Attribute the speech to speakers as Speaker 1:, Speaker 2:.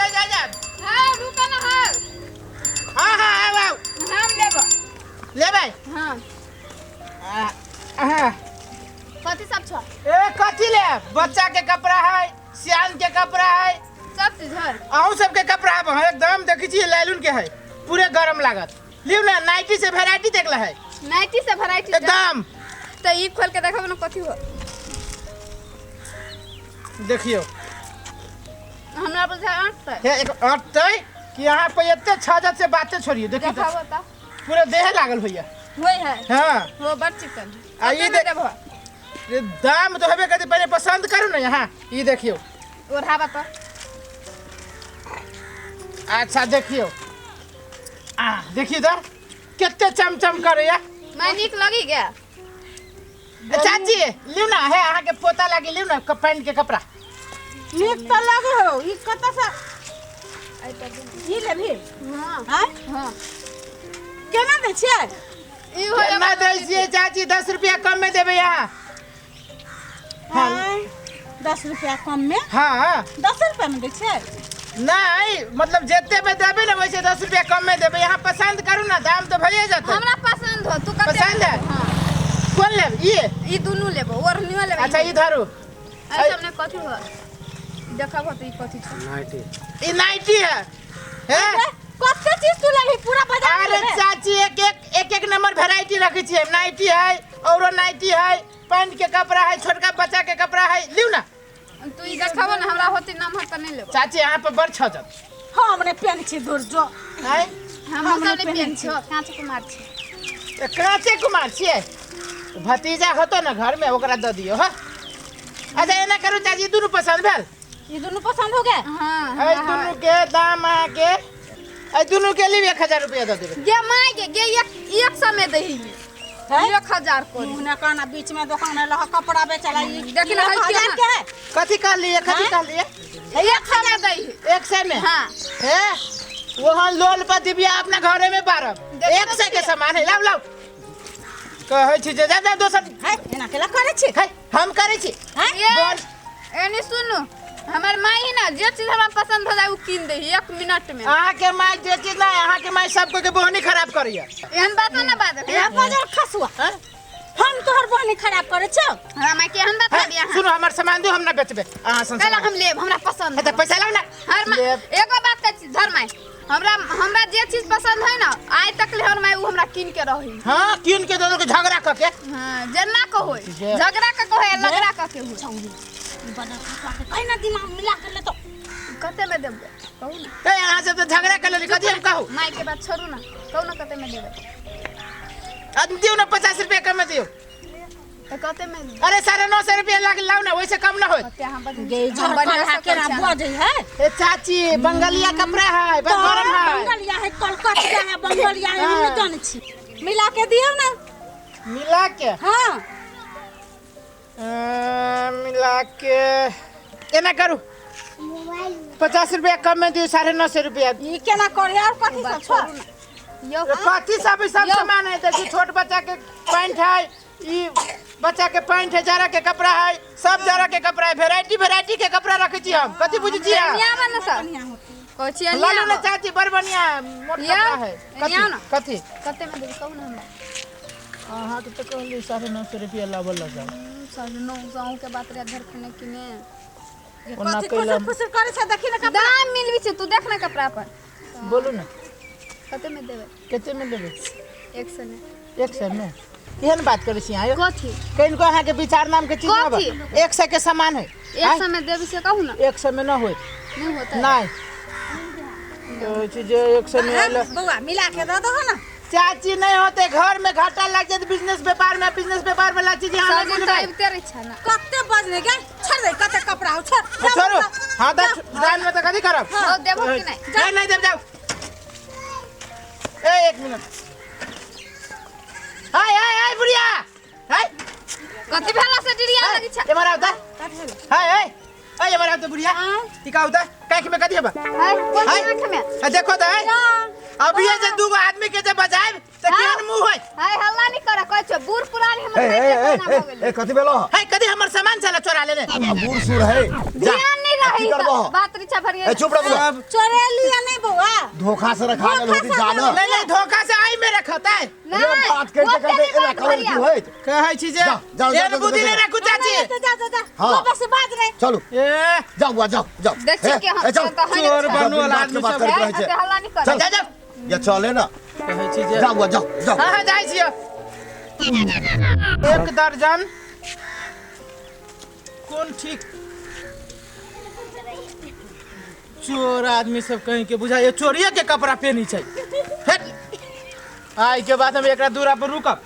Speaker 1: ले जा जा।
Speaker 2: हां रुका ना हां।
Speaker 1: हां हां आओ।
Speaker 2: हम लेबो।
Speaker 1: ले भाई।
Speaker 2: हां।
Speaker 1: हां।
Speaker 2: कथी सब छ?
Speaker 1: ए कथी ले? बच्चा के कपड़ा है, सियान के कपड़ा है,
Speaker 2: सब चीज है।
Speaker 1: अहू सब के कपड़ा है एकदम देखी छी लाइलून के है। पूरे गरम लागत। लियो ना नाइटी से वैरायटी देखला है।
Speaker 2: नाइटी से वैरायटी
Speaker 1: एकदम।
Speaker 2: तो ई खोल के देखब ना कथी हो।
Speaker 1: देखियो।
Speaker 2: हमरा पर अटते
Speaker 1: हे एक अटते कि यहाँ पे इतने छाजत से बातें छोड़िए देखिए तो
Speaker 2: बता
Speaker 1: पूरे देह लागल भैया
Speaker 2: होय है
Speaker 1: हाँ
Speaker 2: वो बड़ चिकन
Speaker 1: आ ये
Speaker 2: देबो
Speaker 1: ये दाम तो हमें कहते पहले पसंद करू ना यहाँ ये देखियो
Speaker 2: ओढ़ावा तो
Speaker 1: अच्छा देखियो देखिए इधर कितने चमचम करे या
Speaker 2: मैं निक लगी गया
Speaker 1: चाची लियो ना है यहाँ के पोता लगी लियो ना पैंट के कपड़ा
Speaker 3: नीक तो लगे हो ई कत से ई ले भी
Speaker 2: हां
Speaker 3: हां
Speaker 2: हां
Speaker 3: केना दे छियै
Speaker 2: ई हो
Speaker 1: ना दे छियै चाची 10 रुपया कम में देबे यहाँ
Speaker 3: हां 10 रुपया कम में
Speaker 1: हाँ
Speaker 3: 10 रुपया में दे छियै
Speaker 1: नहीं मतलब जेते में देबे ना वैसे 10 रुपया कम में देबे यहाँ पसंद करू ना दाम तो भइए जाते
Speaker 2: हमरा पसंद हो तू कते
Speaker 1: पसंद है
Speaker 2: हां
Speaker 1: कौन ले ये
Speaker 2: ई दोनों लेबो ओढ़नियो लेबो
Speaker 1: अच्छा इधर
Speaker 2: ऐसा हमने कथी हो देखब तो ई कथी छ
Speaker 1: नाइटी ये नाइटी है
Speaker 3: कते चीज तू लेही पूरा बाजार
Speaker 1: अरे चाची एक नंबर वैरायटी रखी छी नाइटी है और नाइटी है पैंट के कपड़ा है छोटका बच्चा के कपड़ा है लियो ना
Speaker 2: तू ई देखब ना हमरा होती नाम हत नहीं लेबो
Speaker 1: चाची यहाँ पर बड़ छजत
Speaker 3: हमने पेन छी दूर जो
Speaker 1: है
Speaker 2: हम सब ने पेन छ कांच कुमार छ
Speaker 1: कांचे कुमार छिए भतीजा होतो ना घर में ओकरा द दियो हां अच्छा एना करू चाची दोनों पसंद भेल
Speaker 3: ये दोनों पसंद हो गए
Speaker 2: हां
Speaker 1: ए दोनों के दाम के ए दोनों के लिए 1000 रुपया दे देबे
Speaker 2: गे माय गे एक समय दही 1000 को
Speaker 3: मुहना काना बीच में दुकान है लहा कपड़ा बेचला ई
Speaker 2: देखि ना है
Speaker 3: क्या है
Speaker 1: कथी कर लिए
Speaker 2: 1000 दही
Speaker 1: 100 में
Speaker 2: हां
Speaker 1: है वहां लोल पर दिबिया अपना घरे में बारब 100 के सामान है लाओ लाओ कहै छी जे जा दोसर
Speaker 3: है एना केला करे छी
Speaker 1: है हम करे छी
Speaker 3: हैं
Speaker 1: बोल
Speaker 2: एनी सुनु हमर माई है ना जे चीज हमरा पसंद हो जाए वो कीन दे 1 मिनट में
Speaker 1: अहाँ के माई जे चीज ना अहाँ के माई सब के बोहनी खराब करिया
Speaker 2: एहन बात ना बात
Speaker 3: ए बाजार खसुआ हम तोहर बहनी खराब करे छ
Speaker 2: हमरा माई के एहन बात ना दिया
Speaker 1: सुनो हमर सामान दो हम ना बेचबे अहाँ
Speaker 2: पहले हम लेब हमरा पसंद
Speaker 1: है त पैसा लाओ ना
Speaker 2: हर एगो बात कहै छी धर माई हमरा जे चीज पसंद है ना आज तक ले हमर माई उ हमरा कीन के रही
Speaker 1: हां कीन के दोनों के झगड़ा क के
Speaker 2: हां जना को होय झगड़ा का को है लगड़ा का के होय
Speaker 3: बना कहीं ना दिमाग मिला कर ले तो
Speaker 2: कते में देबे कहू ना
Speaker 1: ए अहाँ सब तो झगड़ा कर ले कथि हम कहू
Speaker 2: माई के बात छोड़ू ना कहू ना कते में देबे
Speaker 1: आदमी दियो ना 50 रुपया कम में दियो
Speaker 2: तो कते में
Speaker 1: अरे 950 रुपया लाओ ना वैसे कम ना होय
Speaker 2: कते हम बद
Speaker 3: गे झड़का के ना बजै है
Speaker 1: ए चाची बंगालिया कपड़ा है गरम है
Speaker 3: बंगालिया है कलकतिया है बंगालिया है हम जान छी मिला के दियो ना
Speaker 1: मिला के
Speaker 3: हां
Speaker 1: मिला के एना करू 50 रुपया कम में दियो 950 रुपया
Speaker 3: ई केना करे और कथि सब छोड़
Speaker 2: यो
Speaker 1: कथी सब सामान है देखिए छोट बच्चा के पैंट है ई बच्चा के पैंट है जारा के कपड़ा है सब जारा के कपड़ा है वैरायटी के कपड़ा रखे छी हम कथी बुझी छी
Speaker 2: निया बन सब कोची
Speaker 1: ला लो ना चाची बड़ बढ़िया मोट कपड़ा है कथी
Speaker 2: कते में देबे कहू ना हमरा
Speaker 1: हां तो कहली 950 रुपया लावल लगा
Speaker 2: 950 के बात रे घर खने किने
Speaker 1: ओना
Speaker 3: कथि खुश करे छ देखि ना
Speaker 2: दाम मिलबी छ तू देख ना कपड़ा पर
Speaker 1: बोलू ना
Speaker 2: कते में देबे
Speaker 1: कितने में लेबे
Speaker 2: 100 में
Speaker 1: 100 में केहन बात करे छी आयो
Speaker 2: कथी
Speaker 1: कहीं को अहाँ के विचार नाम के चीज ना 100 के सामान है
Speaker 2: 100 में देबी से कहू ना
Speaker 1: 100 में ना होय
Speaker 2: नहीं होता
Speaker 1: नहीं तो चीज 100 में आइल
Speaker 3: बउआ मिला के दे दो ना
Speaker 1: चाची नहीं होते घर में घाटा लग जाए बिजनेस व्यापार में ला चीज यहाँ
Speaker 2: सब टाइप तेरे इच्छा ना
Speaker 3: कते बजने गे छोड़ दे कते कपड़ा हो छोड़
Speaker 1: छोड़ो हां दान में तो कथी करब
Speaker 2: ओ देबो कि नहीं
Speaker 1: नहीं देब जाओ ए 1 मिनट हाय बुढ़िया हाय
Speaker 2: कथी भेला से डिरिया लगी छ
Speaker 1: ये मारा होता हाय ये मारा होता बुढ़िया ई का होता काख में कथी है
Speaker 2: हाय कोन आंख में
Speaker 1: देखो तो अब ये जे दू आदमी के जे बजाए त केहन मुंह होय
Speaker 2: हाय हल्ला नहीं करे कहै छ बूढ़ पुरानी हमर भाई के कोना हो गेल
Speaker 4: ए कथि भेलो
Speaker 1: हाय कथी हमर सामान चला चोरा लेने
Speaker 4: बूढ़ सूढ़ है
Speaker 2: ध्यान नहीं रही बात रिचा भरिए
Speaker 4: ए चुप रह बुआ
Speaker 3: चोरे लिया नहीं बउआ
Speaker 4: धोखा से रखा गेल होती जान
Speaker 1: नहीं नहीं धोखा से आई में रखत है
Speaker 4: ये बात करते करते एला खबर की होइत
Speaker 1: कहै छी जे
Speaker 4: जाओ,
Speaker 1: एन बुद्धि नहीं रखू चाची
Speaker 3: जा
Speaker 4: हाँ।
Speaker 3: वो बस बात नहीं
Speaker 4: चलो
Speaker 1: ए
Speaker 4: जाओ बुआ जाओ जाओ
Speaker 2: देखिए कि हम
Speaker 4: चल
Speaker 1: चोर बनू वाला आदमी सब
Speaker 4: करैत रहै छै
Speaker 2: हल्ला नहीं कर
Speaker 4: चल
Speaker 1: जा जा
Speaker 4: ये चले ना
Speaker 1: कहै छी जे
Speaker 4: जाओ बुआ जाओ जाओ
Speaker 1: हां हां जाइ छियो 1 दर्जन कौन ठीक चोर आदमी सब कहीं के बुझा ये चोरिये के कपड़ा पहनी छै हेट। आई के बाद हम एकरा दूरा पर रुकब